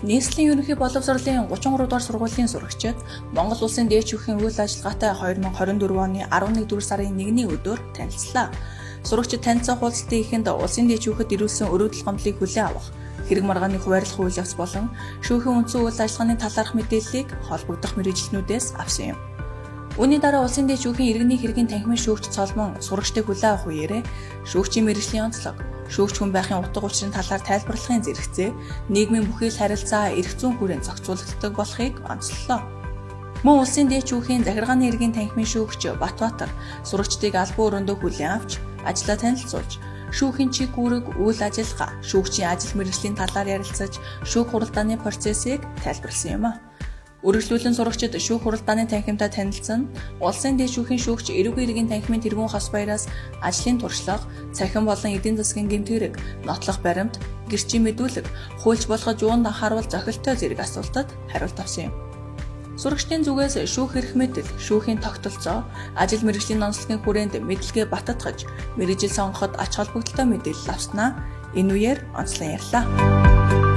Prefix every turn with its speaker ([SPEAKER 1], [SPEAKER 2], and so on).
[SPEAKER 1] Нийслэлийн ерөнхий боловсролын 33 дугаар сургуулийн сурагчид Монгол Улсын дээд шүүхийн үйл ажиллагаатай 2024 оны 11 дугаар сарын 1-ний өдөр танилцлаа. Сурагчид танилцсан хуудсалтын эхэнд Улсын дээд шүүхэд ирүүлсэн өрөөдөл гомдлыг хүлээн авах, хэрэг маргааны хуваарлах үйл явц болон шүүхийн үндсэн үйл ажиллагааны талаарх мэдээллийг холбогдох мэргэжилтнүүдээс авсан юм. Үүний дараа Улсын дээд шүүхийн иргэний хэргийн танхимын шүүгч Цолмон сурагчдыг хүлээн авах үеэрээ шүүгчийн мэргэжлийн онцлог, шүүгч хүн байхын утга учирын талаар тайлбарлахын зэрэгцээ, нийгмийн бүхий л харилцаа эрх зүйн хүрээнд зохицуулагддаг болохыг онцлолоо. Мөн Улсын дээд шүүхийн захиргааны иргэний танхимын шүүгч Батбаатар сурагчдыг албан өрөөндөө хүлээн авч ажлаа танилцуулж, шүүхийн чиг үүрэг, үйл ажиллагаа, шүүгчийн ажил мэргэжлийн талаар ярилцаж, шүүх хуралдааны процессыг тайлбарласан юм а. Үргэлжлүүлэн сурагчид шүүх хуралдааны танхимтай танилцсан, Улсын дээд шүүхийн шүүгч эрүүгийн иргэний танхимын тэргуун хос баяраас ажлын туршлага, цахим болон эдийн засгийн гэмт хэрэг, нотлох баримт, гэрчийн мэдүүлэг, хуульч болгож юунд анхааруул зохилттой зэрэг асуултад хариулт авсан юм. Сурагчдын зүгээс шүүх эрх мэдэл, шүүхийн тогтолцоо, ажил мэргэжлийн онцлогийн хүрээнд мэдлэгээ баттгаж, мэргэжил сонгоход ач холбогдолтой мэдээлэл авснаа энэ үеэр онцлон ярьлаа.